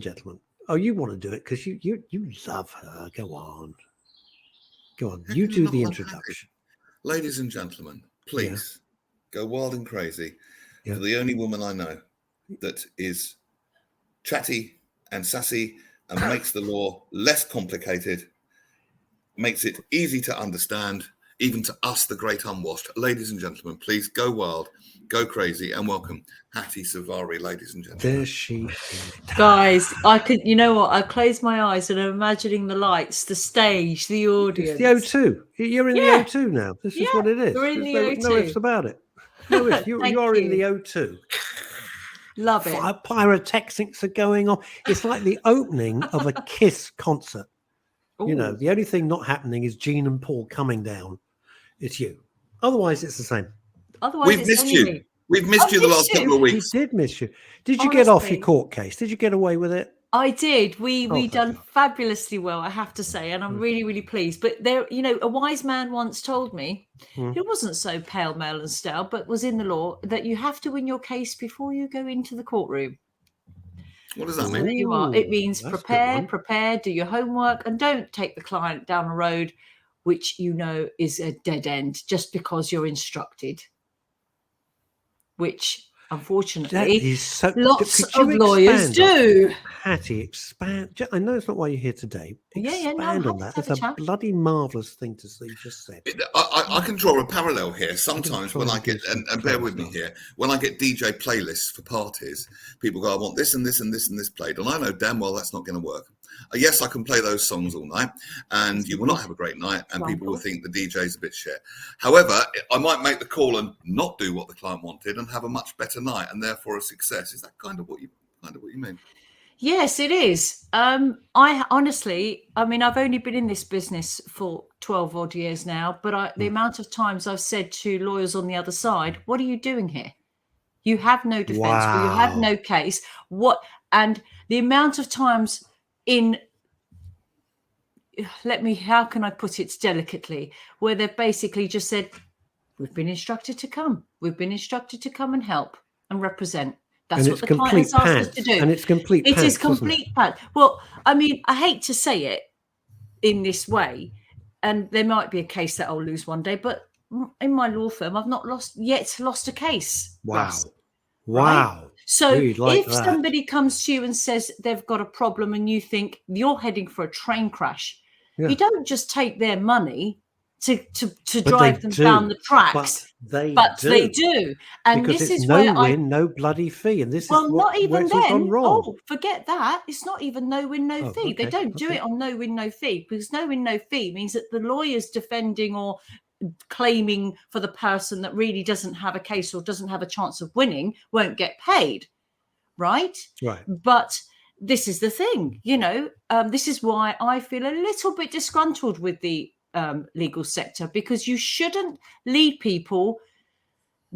gentlemen. Oh, you want to do it because you love her. Go on. You do the introduction. Ladies and gentlemen, please go wild and crazy Yeah. for the only woman I know that is chatty and sassy and makes the law less complicated, makes it easy to understand, even to us, the great unwashed. Ladies and gentlemen, please go wild, go crazy, and welcome Hattie Savari, ladies and gentlemen. There she is. Guys, I could, you know what? I close my eyes and I'm imagining the lights, the stage, the audience. It's the O2. You're in the O2 now. This is what it is. You're in the There's O2. no ifs about it. No ifs. You're in the O2. Love it. Pyrotechnics are going on. It's like the opening of a Kiss concert. Ooh. You know, the only thing not happening is Gene and Paul coming down. It's you. Otherwise, it's the same. Otherwise, We've missed you. We've missed you the last couple of weeks. We did miss you. Did you get off your court case? Did you get away with it? I did. We done fabulously well, I have to say, and I'm really, really pleased. But there, you know, a wise man once told me, who wasn't so pale, male, and stale, but was in the law, that you have to win your case before you go into the courtroom. What does that mean? There you are. It means prepare, do your homework, and don't take the client down a road which you know is a dead end just because you're instructed. Which, unfortunately, lots of lawyers do. Hattie, expand. I know it's not why you're here today. Expand on that. It's a bloody marvellous thing to see. You just said. I can draw a parallel here. Sometimes when I get, and bear with me here, when I get DJ playlists for parties, people go, I want this and this and this and this played. And I know damn well that's not going to work. Yes, I can play those songs all night and you will not have a great night and people will think the DJ's a bit shit. However, I might make the call and not do what the client wanted and have a much better night and therefore a success. Is that kind of what you mean? Yes, it is. I honestly, I mean, I've only been in this business for 12 odd years now, but the amount of times I've said to lawyers on the other side, what are you doing here? You have no defense, or you have no case. And the amount of times how can I put it delicately, where they've basically just said, we've been instructed to come. We've been instructed to come and help and represent. That's what the client has asked us to do. And it's complete pants. It is complete pants. Well, I mean, I hate to say it in this way, and there might be a case that I'll lose one day, but in my law firm, I've not lost a case. Wow. Russ, wow. Right? So if somebody comes to you and says they've got a problem and you think you're heading for a train crash, you don't just take their money to drive them down the tracks. But they do. And because this it's is no where win, no bloody fee. And this is not even then. wrong. Oh, forget that. It's not even no win, no fee. They don't do it on no win, no fee, because no win, no fee means that the lawyer's defending or claiming for the person that really doesn't have a case or doesn't have a chance of winning won't get paid. Right. But this is the thing, you know, this is why I feel a little bit disgruntled with the legal sector, because you shouldn't lead people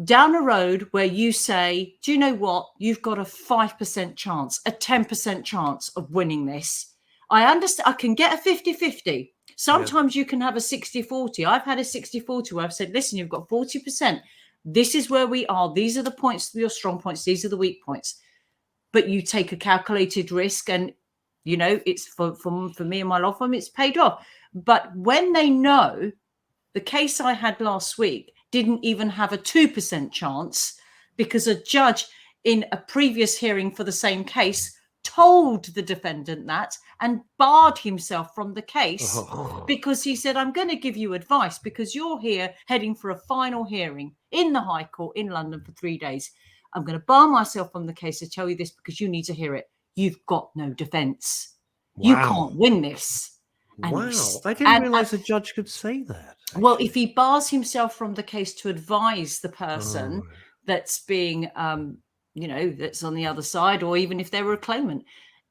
down a road where you say, do you know what? You've got a 5% chance, a 10% chance of winning this. I understand. I can get a 50-50. Sometimes you can have a 60-40. I've had a 60-40 where I've said, listen, you've got 40%. This is where we are. These are the points, your strong points. These are the weak points. But you take a calculated risk and, you know, it's for me and my law firm, it's paid off. But when they know, the case I had last week didn't even have a 2% chance because a judge in a previous hearing for the same case told the defendant that and barred himself from the case because he said, I'm going to give you advice because you're here heading for a final hearing in the High Court in London for 3 days. I'm going to bar myself from the case to tell you this because you need to hear it. You've got no defense. Wow. You can't win this. And I didn't realize a judge could say that. Actually. Well, if he bars himself from the case to advise the person that's being, you know, that's on the other side, or even if they were a claimant,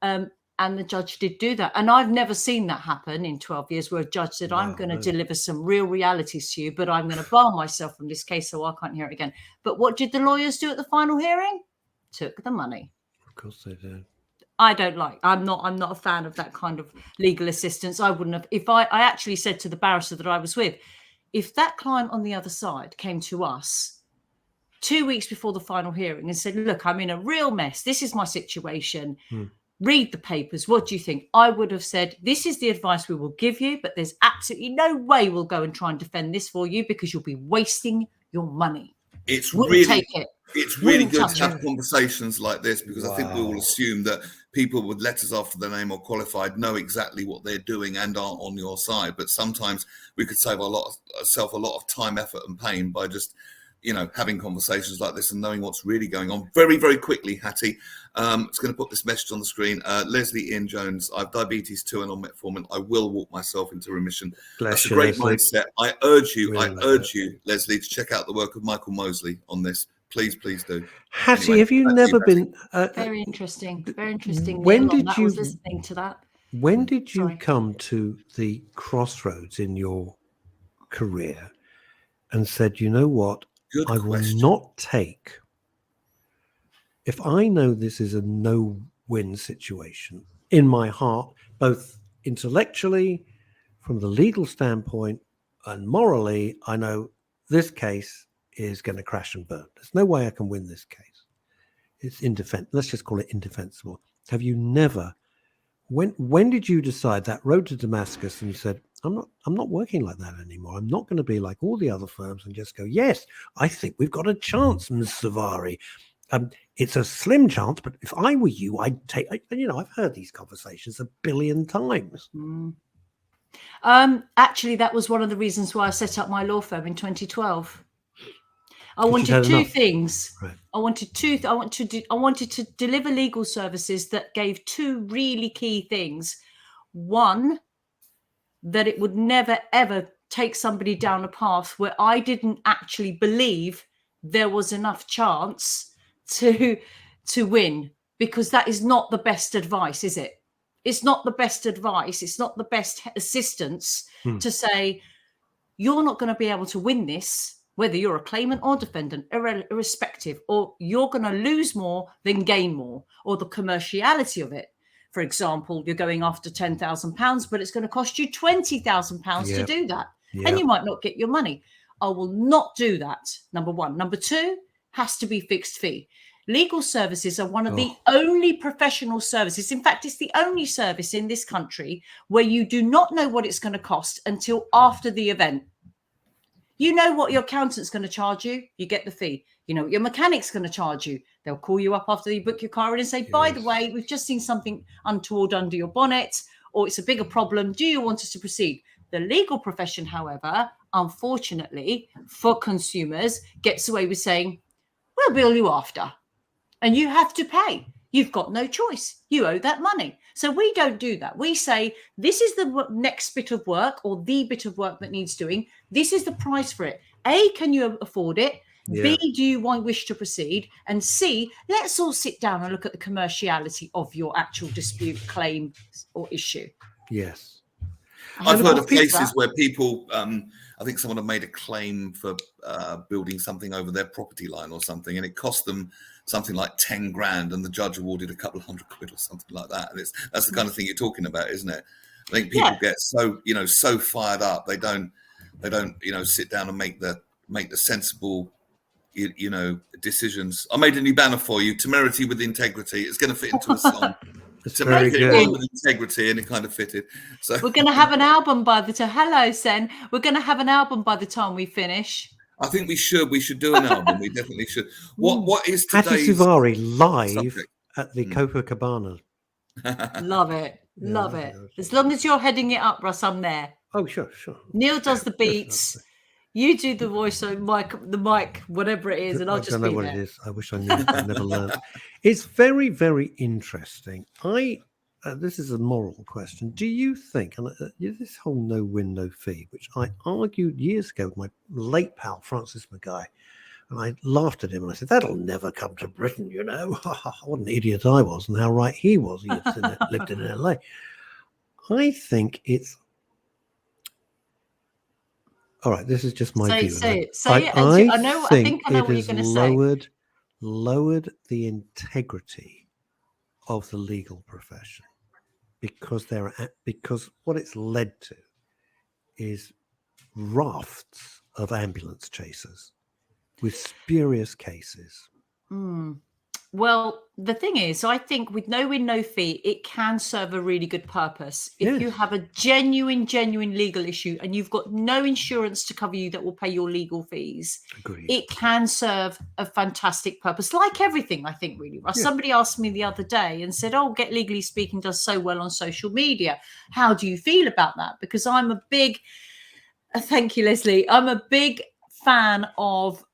and the judge did do that. And I've never seen that happen in 12 years where a judge said, I'm going to deliver some real realities to you, but I'm going to bar myself from this case so I can't hear it again. But what did the lawyers do at the final hearing? Took the money. Of course they did. I'm not a fan of that kind of legal assistance. I wouldn't have, if I actually said to the barrister that I was with, if that client on the other side came to us 2 weeks before the final hearing and said, look, I'm in a real mess. This is my situation. read the papers. What do you think? I would have said, this is the advice we will give you, but there's absolutely no way we'll go and try and defend this for you because you'll be wasting your money. It's Wouldn't take it. It's really Wouldn't good touch to have it. conversations like this, because I think we all assume that people with letters after their name or qualified know exactly what they're doing and are on your side. But sometimes we could save ourselves a lot of time, effort, and pain by just, having conversations like this and knowing what's really going on. Very, very quickly, Hattie, it's going to put this message on the screen. Leslie Ian Jones, I have diabetes 2 and on metformin. I will walk myself into remission. That's a great mindset. I urge you, Leslie, to check out the work of Michael Mosley on this. Please, please do. Hattie, Anyway, have you never been? Very interesting. Very interesting. When Neil, did you? I was listening to that. When did you come to the crossroads in your career and said, you know what, I will not take, if I know this is a no-win situation in my heart, both intellectually, from the legal standpoint, and morally, I know this case is going to crash and burn. There's no way I can win this case. It's indefensible. Let's just call it indefensible. Have you never? When did you decide that road to Damascus and you said, I'm not working like that anymore. I'm not going to be like all the other firms and just go, yes, I think we've got a chance, Ms. Savari. It's a slim chance, but if I were you, I'd take, I've heard these conversations a billion times. Actually, that was one of the reasons why I set up my law firm in 2012. I wanted two things. Right. I wanted to deliver legal services that gave two really key things. One, that it would never ever take somebody down a path where I didn't actually believe there was enough chance to win, because that is not the best advice, is it? It's not the best advice. It's not the best assistance to say you're not going to be able to win this, whether you're a claimant or defendant, irrespective, or you're going to lose more than gain more, or the commerciality of it. For example, you're going after £10,000, but it's going to cost you £20,000 to do that. And you might not get your money. I will not do that, number one. Number two, has to be fixed fee. Legal services are one of the only professional services. In fact, it's the only service in this country where you do not know what it's going to cost until after the event. You know what your accountant's going to charge you, you get the fee. You know what your mechanic's going to charge you. They'll call you up after you book your car in and say, by the way, we've just seen something untoward under your bonnet, or it's a bigger problem. Do you want us to proceed? The legal profession, however, unfortunately, for consumers, gets away with saying, we'll bill you after. And you have to pay. You've got no choice. You owe that money. So we don't do that. We say, this is the next bit of work, or the bit of work that needs doing. This is the price for it. A, can you afford it? B, do you wish to proceed? And C, let's all sit down and look at the commerciality of your actual dispute, claim, or issue. Yes. I've heard of cases where people, I think someone had made a claim for building something over their property line or something, and it cost them something like 10 grand, and the judge awarded a couple of £100 or something like that. And that's the kind of thing you're talking about, isn't it? I think people get so fired up, they don't sit down and make the sensible decisions. I made a new banner for you: temerity with integrity. It's going to fit into a song. Temerity with integrity, and it kind of fitted. So we're going to have an album by the time. Hello, Sen. We're going to have an album by the time we finish. I think we should. We should do an album. We definitely should. What is today's Hattie Savari live subject? At the Copacabana? Love it. Love it. As long as you're heading it up, Russ, I'm there. Oh, sure. Neil does the beats. You do the voice, the mic, whatever it is, and I'll just be there. I don't know what it is. I wish I knew. I've never learned. It's very, very interesting. This is a moral question. Do you think, and this whole no win, no fee, which I argued years ago with my late pal, Francis Mackay, and I laughed at him and I said, that'll never come to Britain, What an idiot I was, and how right he was. He lived in LA. I think it's... All right, this is just my view. Say it. I think I know what you're going to say. Lowered the integrity of the legal profession, because what it's led to is rafts of ambulance chasers with spurious cases. Well, the thing is, I think with no win, no fee, it can serve a really good purpose. If you have a genuine legal issue and you've got no insurance to cover you that will pay your legal fees, it can serve a fantastic purpose. Like everything, I think, really. Somebody asked me the other day and said, oh, Get Legally Speaking does so well on social media. How do you feel about that? Because I'm a big, thank you, Leslie. I'm a big fan of,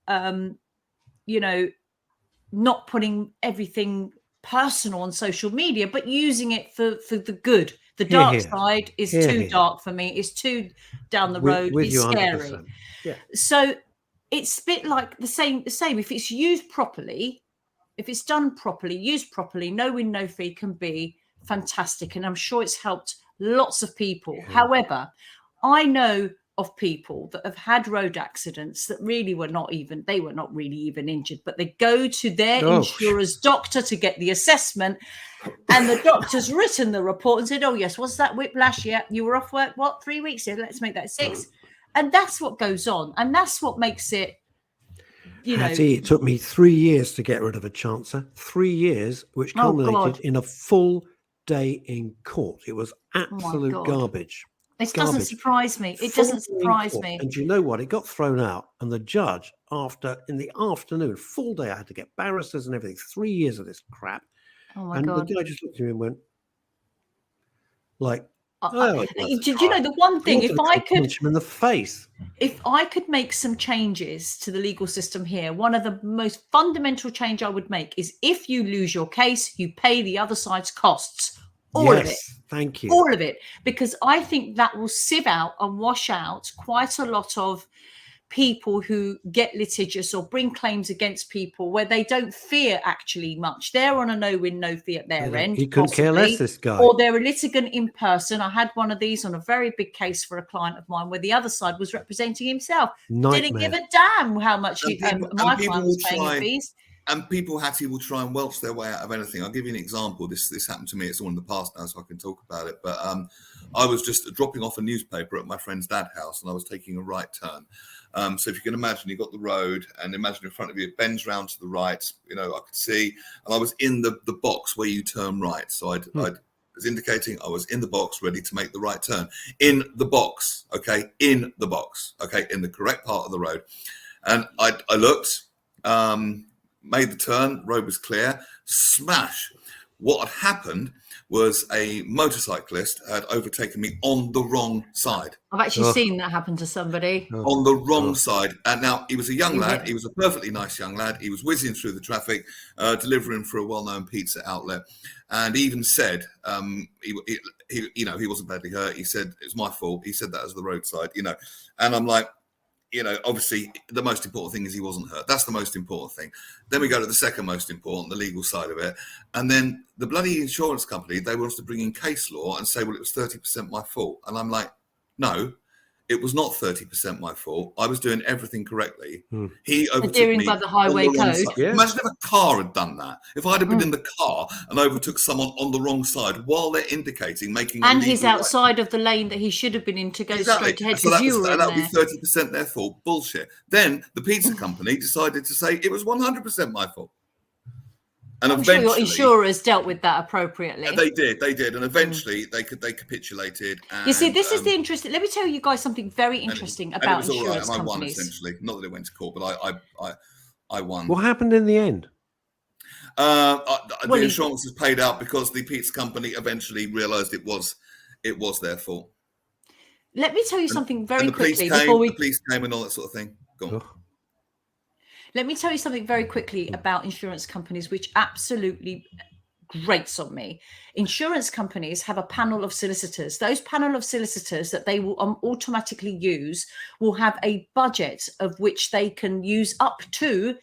not putting everything personal on social media, but using it for the good. The dark side is too dark for me. It's too down the road. It's scary. Yeah. So it's a bit like the same. If it's used properly, if it's done properly, used properly, no win, no fee can be fantastic. And I'm sure it's helped lots of people. Yeah. However, I know of people that have had road accidents that really were not really even injured, but they go to their insurer's doctor to get the assessment, and the doctor's written the report and said, oh yes, what's that whiplash? Yeah, you were off work 3 weeks here, let's make that 6. And that's what goes on, and that's what makes it, Hattie, it took me 3 years to get rid of a chancer. 3 years, which culminated in a full day in court. It was absolute garbage. It doesn't surprise me. It doesn't surprise me. And you know what? It got thrown out. And the judge, in the afternoon, full day, I had to get barristers and everything. 3 years of this crap. Oh my God. And the guy just looked at me and went, like, did you know the one thing? If I could punch him in the face, if I could make some changes to the legal system here, one of the most fundamental change I would make is if you lose your case, you pay the other side's costs. All of it. Thank you. All of it. Because I think that will sieve out and wash out quite a lot of people who get litigious or bring claims against people where they don't fear actually much. They're on a no win, no fee at their end. He couldn't care less, this guy. Or they're a litigant in person. I had one of these on a very big case for a client of mine where the other side was representing himself. Nightmare. Didn't give a damn how much my client was paying fees. And people, Hattie, will try and welch their way out of anything. I'll give you an example. This happened to me. It's all in the past now, so I can talk about it. But I was just dropping off a newspaper at my friend's dad's house, and I was taking a right turn. So if you can imagine, you've got the road, and imagine in front of you, it bends round to the right. I could see, and I was in the box where you turn right. So I was indicating I was in the box, ready to make the right turn. In the box, okay? In the box, okay? In the correct part of the road. And I looked, made the turn, road was clear, smash. What had happened was a motorcyclist had overtaken me on the wrong side. I've actually seen that happen to somebody. On the wrong side. And now he was a young lad. He was a perfectly nice young lad. He was whizzing through the traffic, delivering for a well-known pizza outlet. And he even said, he wasn't badly hurt. He said, it's my fault. He said that as the roadside, And I'm like, obviously the most important thing is he wasn't hurt. That's the most important thing. Then we go to the second most important, the legal side of it. And then the bloody insurance company, they want us to bring in case law and say, well, it was 30% my fault. And I'm like, no, it was not 30% my fault. I was doing everything correctly. He overtook me by the highway code. Yeah. Imagine if a car had done that. If I'd have been in the car and overtook someone on the wrong side while they're indicating, making and he's outside of the lane that he should have been in to go straight ahead. So that would be 30% their fault. Bullshit. Then the pizza company decided to say it was 100% my fault. And I'm sure your insurers dealt with that appropriately. They did. And eventually they capitulated. And, you see, this is the interesting. Let me tell you guys something very interesting about insurance companies. I won essentially. Not that it went to court, but I won. What happened in the end? The insurance was paid out because the pizza company eventually realised it was their fault. Let me tell you something very quickly before the police came and all that sort of thing. Go on. Let me tell you something very quickly about insurance companies, which absolutely grates on me. Insurance companies have a panel of solicitors. Those panel of solicitors that they will automatically use will have a budget of which they can use up to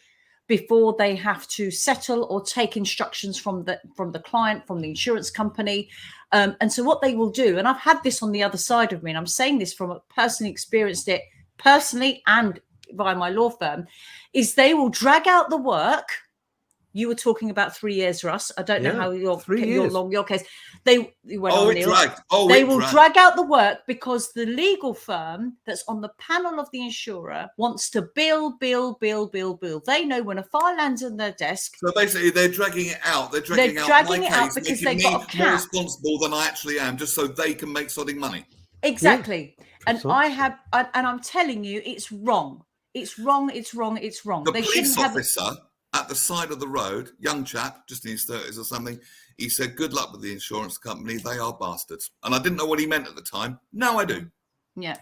before they have to settle or take instructions from the client, from the insurance company. And so what they will do, and I've had this on the other side of me, and I'm saying this from personally experienced it personally and via my law firm, is they will drag out the work You were talking about 3 years, Russ. I don't know how your case. They went on, it Neil. Dragged. They will drag out the work because the legal firm that's on the panel of the insurer wants to bill. They know when a file lands on their desk. So basically, they're dragging it out. They're dragging out my case, because making they've me got a cap. more responsible than I actually am, just so they can make sodding money. Exactly. And I'm telling you, it's wrong. It's wrong. The police officer at the side of the road, young chap, just in his 30s or something, he said, "Good luck with the insurance company. They are bastards." And I didn't know what he meant at the time. Now I do. Yeah.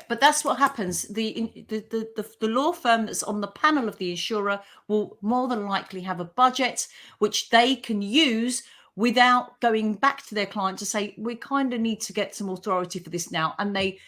But that's what happens. The law firm that's on the panel of the insurer will more than likely have a budget which they can use without going back to their client to say, we kind of need to get some authority for this now. And they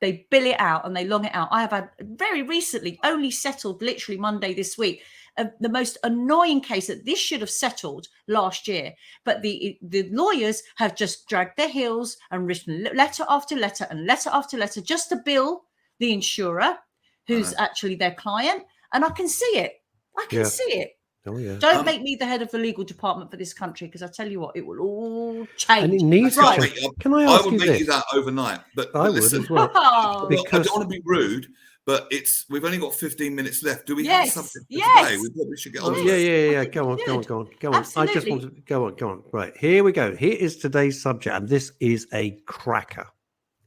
bill it out and they long it out. I have had very recently, only settled literally Monday this week, the most annoying case that this should have settled last year. But the lawyers have just dragged their heels and written letter after letter and letter after letter just to bill the insurer, who's actually their client. And I can see it. See it. Oh, yeah. Don't make me the head of the legal department for this country, because I tell you what, it will all change. And it needs to change. Can I ask you this? I would make you that overnight, but listen, would as well. Because I don't want to be rude, but we've only got 15 minutes left. Do we have something for today? We probably should get on. Yeah. Go on. Absolutely. I just want to go on. Right, here we go. Here is today's subject, and this is a cracker.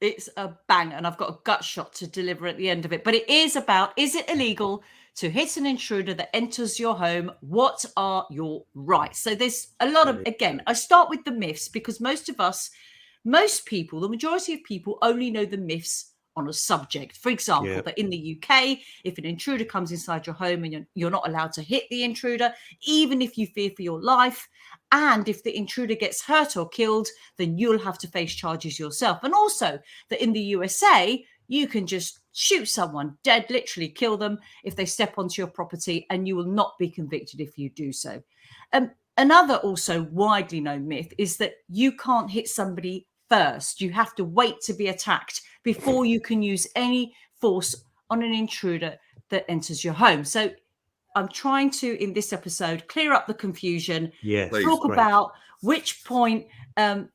It's a banger, and I've got a gut shot to deliver at the end of it. But it is about, is it illegal to hit an intruder that enters your home? What are your rights? So there's a lot of, again, I start with the myths, because most people, the majority of people only know the myths on a subject. For example, that in the UK, if an intruder comes inside your home and you're not allowed to hit the intruder, even if you fear for your life, and if the intruder gets hurt or killed, then you'll have to face charges yourself. And also that in the USA, you can just shoot someone dead, literally kill them if they step onto your property, and you will not be convicted if you do so. Another also widely known myth is that you can't hit somebody first. You have to wait to be attacked before you can use any force on an intruder that enters your home. So I'm trying to, in this episode, clear up the confusion. Talk about which point, at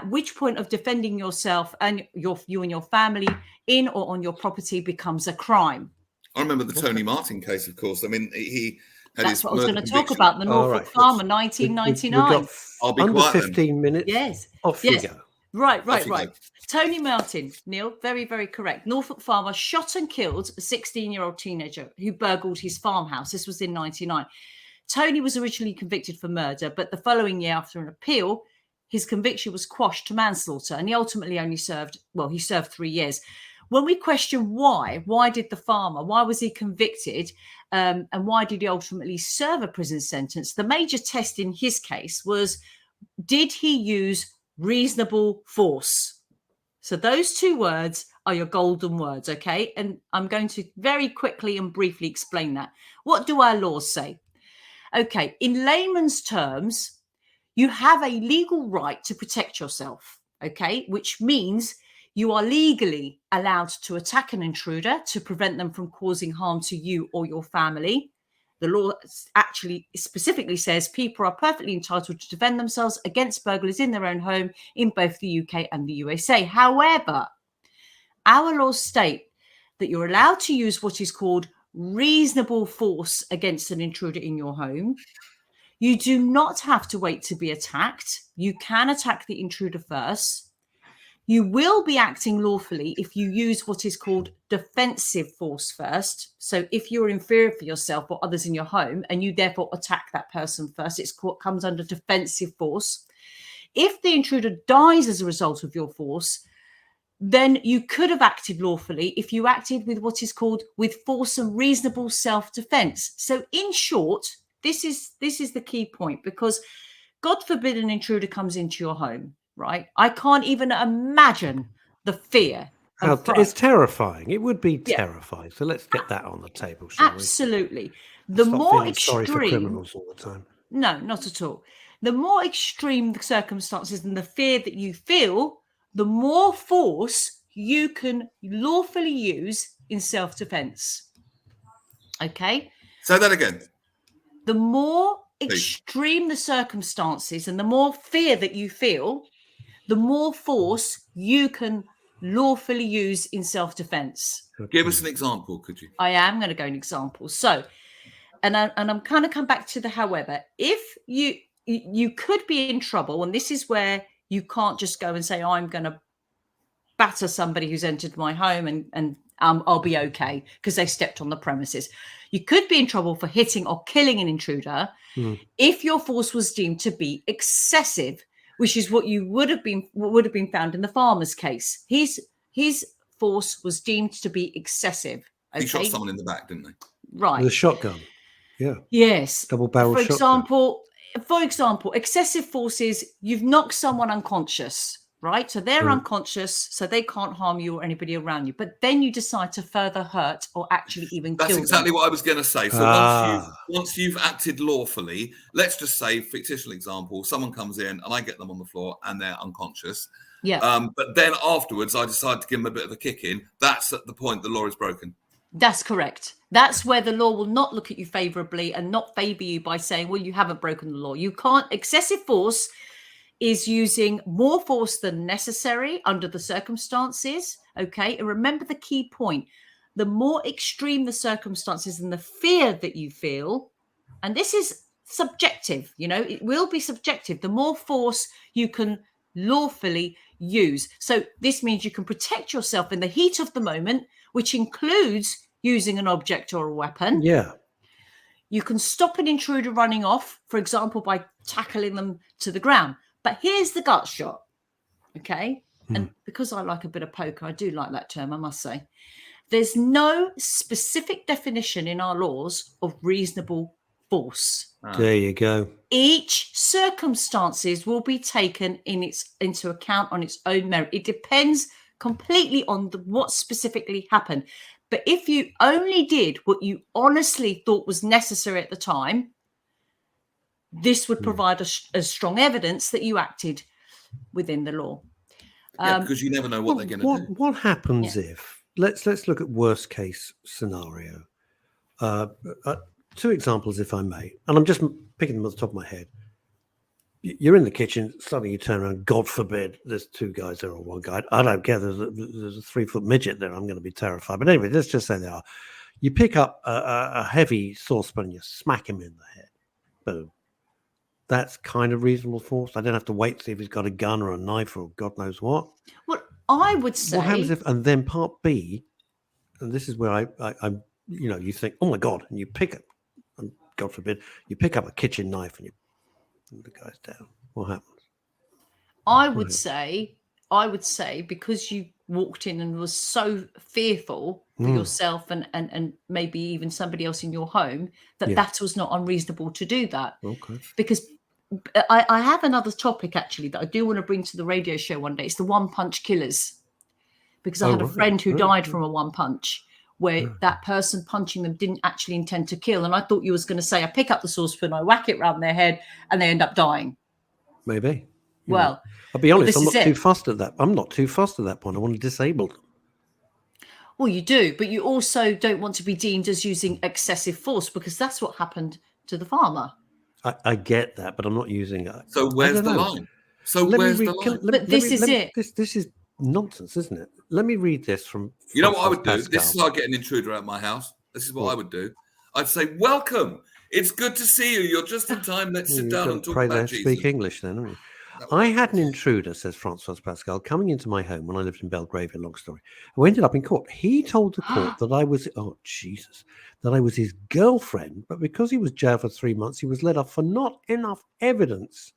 which point of defending yourself and you and your family in or on your property becomes a crime. I remember the Tony Martin case, of course. I mean, he had That's what I was going to talk about, the Norfolk Farmer, 1999. I'll be under quiet 15 minutes. Yes. Off you go. Right. Tony Martin, Neil, very, very correct. Norfolk farmer shot and killed a 16-year-old teenager who burgled his farmhouse. This was in 1999. Tony was originally convicted for murder, but the following year, after an appeal, his conviction was quashed to manslaughter, and he ultimately only served 3 years. When we question why did the farmer, why was he convicted, and why did he ultimately serve a prison sentence, the major test in his case was, did he use reasonable force? So those two words are your golden words, okay? And I'm going to very quickly and briefly explain that. What do our laws say? Okay, in layman's terms, you have a legal right to protect yourself, okay? Which means you are legally allowed to attack an intruder to prevent them from causing harm to you or your family. The law actually specifically says people are perfectly entitled to defend themselves against burglars in their own home in both the UK and the USA. However, our laws state that you're allowed to use what is called reasonable force against an intruder in your home. You do not have to wait to be attacked. You can attack the intruder first. You will be acting lawfully if you use what is called defensive force first. So if you're in fear for yourself or others in your home and you therefore attack that person first, it comes under defensive force. If the intruder dies as a result of your force, then you could have acted lawfully if you acted with what is called with force and reasonable self-defense. So in short, this is the key point, because God forbid an intruder comes into your home. Right, I can't even imagine the fear. It's terrifying. It would be terrifying. So let's get that on the table, shall we? Absolutely. The more extreme, sorry for criminals all the time. No, not at all. The more extreme the circumstances and the fear that you feel, the more force you can lawfully use in self-defense. Okay. Say that again. The more extreme the circumstances and the more fear that you feel, the more force you can lawfully use in self-defense. Give us an example, could you? I am going to go an example. So, and I'm kind of come back to the however. If you could be in trouble, and this is where you can't just go and say, I'm going to batter somebody who's entered my home and I'll be okay because they stepped on the premises. You could be in trouble for hitting or killing an intruder if your force was deemed to be excessive, which is what would have been found in the farmer's case. His force was deemed to be excessive. Okay? He shot someone in the back, didn't he? Right. With a shotgun. Yeah. Yes. Double barrel shotgun. For example, excessive force is you've knocked someone unconscious, right? So they're unconscious, so they can't harm you or anybody around you. But then you decide to further hurt or actually even kill them. That's exactly what I was going to say. So once you've acted lawfully, let's just say, fictional example, someone comes in and I get them on the floor and they're unconscious. Yeah. But then afterwards, I decide to give them a bit of a kick in. That's at the point the law is broken. That's correct. That's where the law will not look at you favorably and not favor you by saying, well, you haven't broken the law. You can't. Excessive force is using more force than necessary under the circumstances. Okay. And remember the key point. The more extreme the circumstances and the fear that you feel, and this is subjective, it will be subjective. The more force you can lawfully use. So this means you can protect yourself in the heat of the moment, which includes using an object or a weapon. Yeah. You can stop an intruder running off, for example, by tackling them to the ground. But here's the gut shot. Okay. And because I like a bit of poker, I do like that term, I must say. There's no specific definition in our laws of reasonable force. There you go. Each circumstances will be taken into account on its own merit. It depends completely on what specifically happened. But if you only did what you honestly thought was necessary at the time, this would provide a strong evidence that you acted within the law. Because you never know what they're going to do. What happens if, let's look at worst case scenario. Two examples, if I may, and I'm just picking them off the top of my head. You're in the kitchen, suddenly you turn around, God forbid, there's two guys there or one guy. I don't care, there's a 3-foot midget there, I'm going to be terrified. But anyway, let's just say they are. You pick up a heavy saucepan and you smack him in the head. Boom. That's kind of reasonable force. I don't have to wait to see if he's got a gun or a knife or God knows what. Well, I would say... What happens if, and then part B, and this is where I'm, you think, oh my God, and you pick it, and God forbid, you pick up a kitchen knife and the guy's down. What happens? I would say because you walked in and was so fearful for yourself and maybe even somebody else in your home that was not unreasonable to do that. Okay. Because I have another topic actually that I do want to bring to the radio show one day. It's the one-punch killers. Because I had a friend who died from a one-punch, where that person punching them didn't actually intend to kill. And I thought you was going to say, I pick up the saucepan, I whack it around their head, and they end up dying. Maybe. Well, I'll be honest, I'm not too fussed at that. I'm not too fussed at that point. I want to disable them. Well, you do, but you also don't want to be deemed as using excessive force, because that's what happened to the farmer. I get that, but I'm not using it. So where's the line? Where's the line? But this is it. This is nonsense, isn't it? Let me read this from... You know what I would do? This is how I get an intruder out of my house. This is what I would do. I'd say, welcome. It's good to see you. You're just in time. Let's sit down and talk about Jesus. Speak English then, haven't you? I had an intruder, says Francois Pascal, coming into my home when I lived in Belgravia, long story, who ended up in court. He told the court that I was, that I was his girlfriend, but because he was jailed for 3 months, he was let off for not enough evidence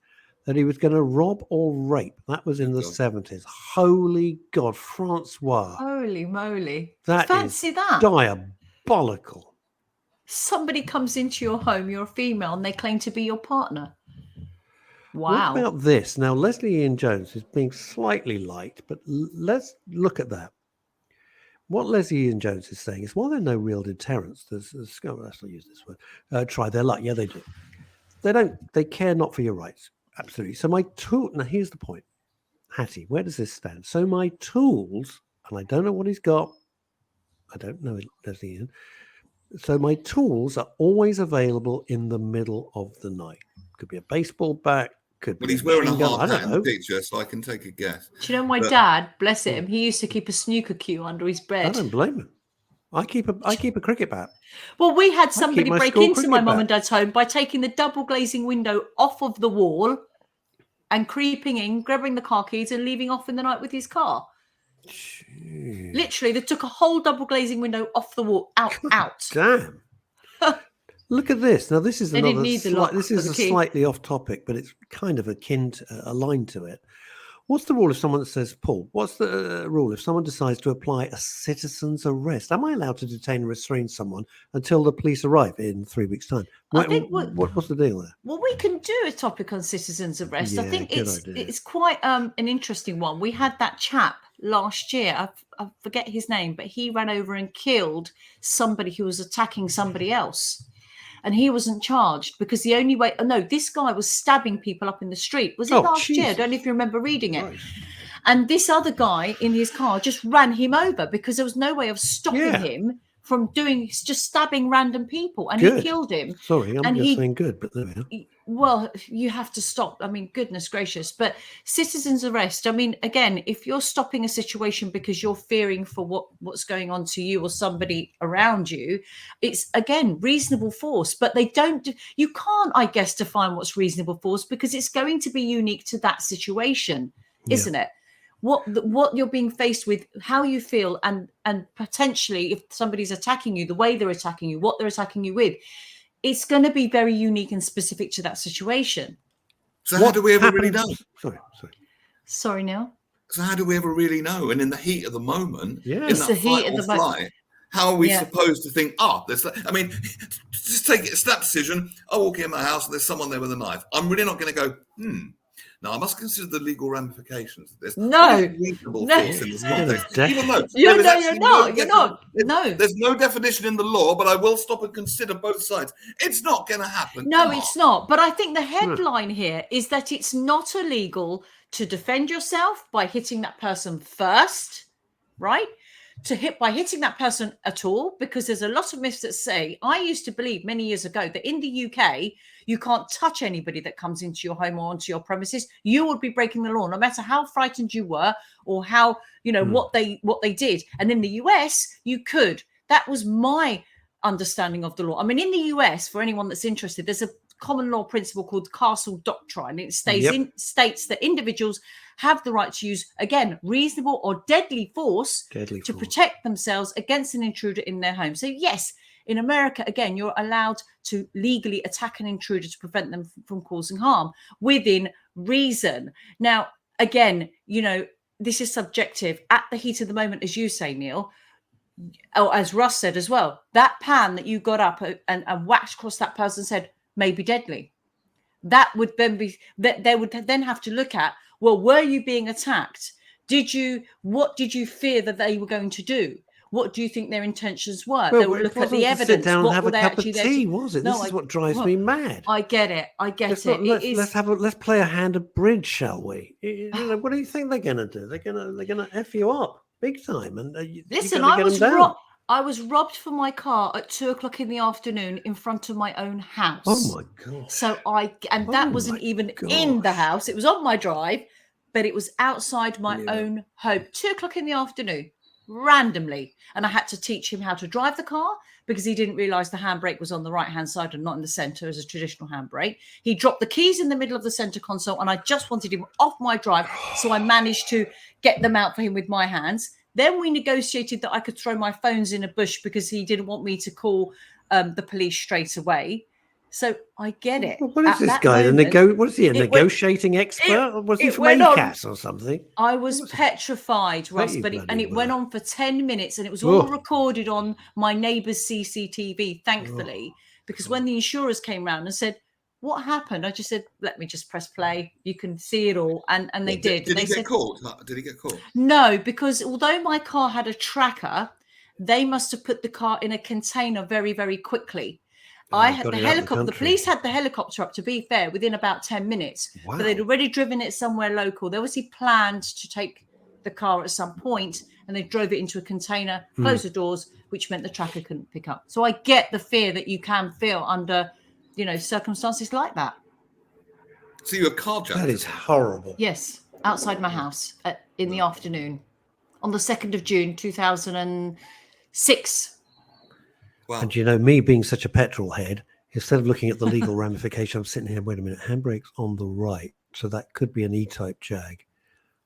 that he was going to rob or rape. That was in the 70s. Holy God, Francois. Holy moly. Fancy that. Diabolical. Somebody comes into your home, you're a female, and they claim to be your partner. Wow. What about this? Now, Leslie Ian Jones is being slightly light, but let's look at that. What Leslie Ian Jones is saying is, while there's no real deterrence, let's not use this word, try their luck. Yeah, they do. They care not for your rights. Absolutely. So my tool, now here's the point. Hattie, where does this stand? So my tools, and I don't know what he's got. I don't know Leslie Ian. So my tools are always available in the middle of the night. Could be a baseball bat. Could be he's wearing a machine gun, hard I hat don't in the know. picture, so I can take a guess. Do you know my dad, bless him, he used to keep a snooker cue under his I bed. don't blame him. I keep a cricket bat. Well, we had somebody my break school into my cricket mum bat. and dad's home by taking the double glazing window off of the wall and creeping in, grabbing the car keys and leaving off in the night with his car. Jeez. Literally, they took a whole double glazing window off the wall, out. Damn. Look at this. Now, this is They didn't another. need the lock This for is the a key. slightly off topic, but it's kind of aligned to it. What's the rule if someone says, Paul? What's the rule if someone decides to apply a citizen's arrest? Am I allowed to detain and restrain someone until the police arrive in 3 weeks' time? I think What's the deal there? Well, we can do a topic on citizens' arrest. I Yeah, think good it's idea. it's quite an interesting one. We had that chap last year. I forget his name, but he ran over and killed somebody who was attacking somebody else. And he wasn't charged because the only way... No, this guy was stabbing people up in the street. Was it last year? I don't know if you remember reading it. Christ. And this other guy in his car just ran him over because there was no way of stopping him from just stabbing random people. And he killed him. Sorry, I'm just saying good, but there we are. Well, you have to stop. I mean, goodness gracious. But citizen's arrest, I mean, again, if you're stopping a situation because you're fearing for what's going on to you or somebody around you, it's, again, reasonable force. But you can't, I guess, define what's reasonable force because it's going to be unique to that situation, isn't it? What you're being faced with, how you feel, and potentially if somebody's attacking you, the way they're attacking you, what they're attacking you with, it's going to be very unique and specific to that situation. So how do we ever really know? Sorry, Neil. So how do we ever really know? And in the heat of the moment, in It's that the fight heat of or the moment. flight, how are we supposed to think, I mean, just take it, a snap decision. I walk in my house and there's someone there with a knife. I'm really not going to go, Now, I must consider the legal ramifications of this. Reasonable force in this context. Even though you're not. There's no definition in the law, but I will stop and consider both sides. It's not going to happen. No, it's not. But I think the headline here is that it's not illegal to defend yourself by hitting that person first, right? By hitting that person at all, because there's a lot of myths that say, I used to believe many years ago that in the UK, you can't touch anybody that comes into your home or onto your premises. You would be breaking the law, no matter how frightened you were or how, what they did. And in the US, you could. That was my understanding of the law. I mean, in the US, for anyone that's interested, there's a common law principle called Castle Doctrine. It states that individuals have the right to use, again, reasonable or deadly force to protect themselves against an intruder in their home. So yes, in America, again, you're allowed to legally attack an intruder to prevent them from causing harm within reason. Now, again, this is subjective. At the heat of the moment, as you say, Neil, or as Russ said as well, that pan that you got up and whacked across that person's head may be deadly. That would then be that they would then have to look at, well, were you being attacked? What did you fear that they were going to do? What do you think their intentions were? Well, they would look at the evidence. Sit down and have a cup of actually tea, was it? This is what drives me mad. I get it. Let's play a hand of bridge, shall we? What do you think they're going to do? They're going to f you up big time. And listen, I was robbed from my car at 2:00 in the afternoon in front of my own house. Oh my god! So that wasn't even in the house. It was on my drive, but it was outside my own home. 2:00 in the afternoon, randomly, and I had to teach him how to drive the car because he didn't realise the handbrake was on the right-hand side and not in the centre as a traditional handbrake. He dropped the keys in the middle of the centre console, and I just wanted him off my drive, so I managed to get them out for him with my hands. Then we negotiated that I could throw my phones in a bush because he didn't want me to call the police straight away. So I get it. What is this guy? What is he, a negotiating expert? Or was he from ACAS or something? I was petrified, Ross, it went on for 10 minutes and it was all recorded on my neighbour's CCTV, thankfully, because when the insurers came round and said, what happened? I just said, let me just press play. You can see it all. And they did. Did he get caught? Did he get caught? No, because although my car had a tracker, they must have put the car in a container very, very quickly. The police had the helicopter up, to be fair, within about 10 minutes. Wow. But they'd already driven it somewhere local. They obviously planned to take the car at some point. and they drove it into a container, closed the doors, which meant the tracker couldn't pick up. So I get the fear that you can feel under, circumstances like that. So you were carjacked? That is horrible. Yes, outside my house in the afternoon on the 2nd of June, 2006. Wow. And me being such a petrol head, instead of looking at the legal ramification, I'm sitting here, wait a minute, handbrakes on the right. So that could be an E-type Jag.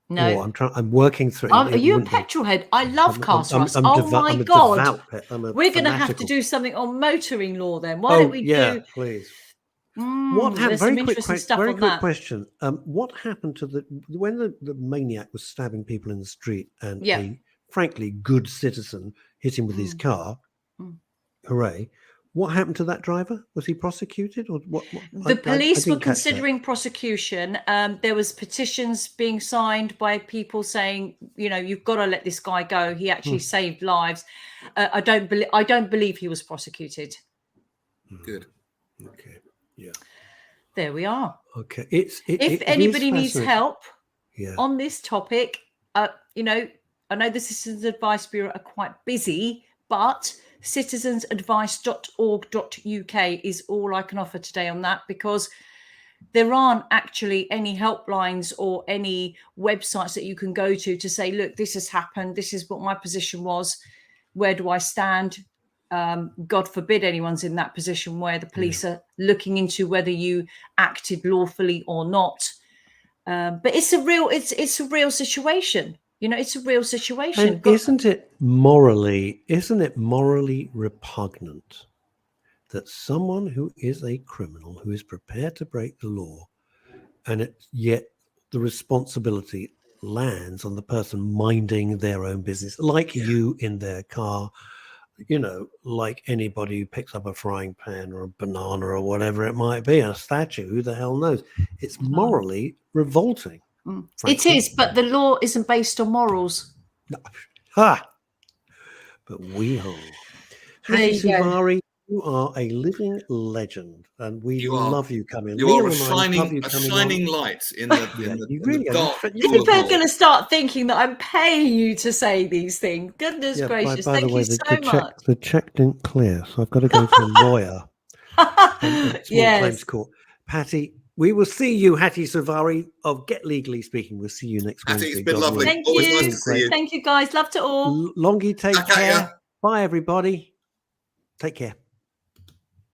No. Or I'm working through. Are you a petrol head? I love cars, Russ. Oh my God. We're going to have to do something on motoring law then. Why don't we do... please. What happened? Very quick question. What happened to when the maniac was stabbing people in the street and a frankly good citizen hit him with his car? Hooray! What happened to that driver? Was he prosecuted or what? The police were considering prosecution. There was petitions being signed by people saying, you've got to let this guy go. He actually saved lives. I don't believe he was prosecuted. Good. Okay. Yeah. There we are. Okay. If anybody needs help on this topic, I know the Citizens Advice Bureau are quite busy, but citizensadvice.org.uk is all I can offer today on that, because there aren't actually any helplines or any websites that you can go to say, look, this has happened. This is what my position was. Where do I stand? God forbid anyone's in that position where the police are looking into whether you acted lawfully or not. But it's a real situation. It's a real situation. And isn't it morally repugnant that someone who is a criminal, who is prepared to break the law, and yet the responsibility lands on the person minding their own business, like you in their car, like anybody who picks up a frying pan or a banana or whatever it might be, a statue, who the hell knows? It's morally revolting. It is, but the law isn't based on morals. But we are. Hattie Suvari, you are a living legend, and we love you coming. You are a shining light in the dark. People are going to start thinking that I'm paying you to say these things. Goodness gracious! By Thank the way, you so much. The check didn't clear, so I've got to go to a lawyer. Small claims court. Patty, we will see you, Hattie Suvari of Get Legally Speaking. We'll see you next Wednesday. Hattie, it's been lovely. Thank Always you. nice to see you. Thank you, guys. Love to all. Longy, take care. Bye, everybody. Take care.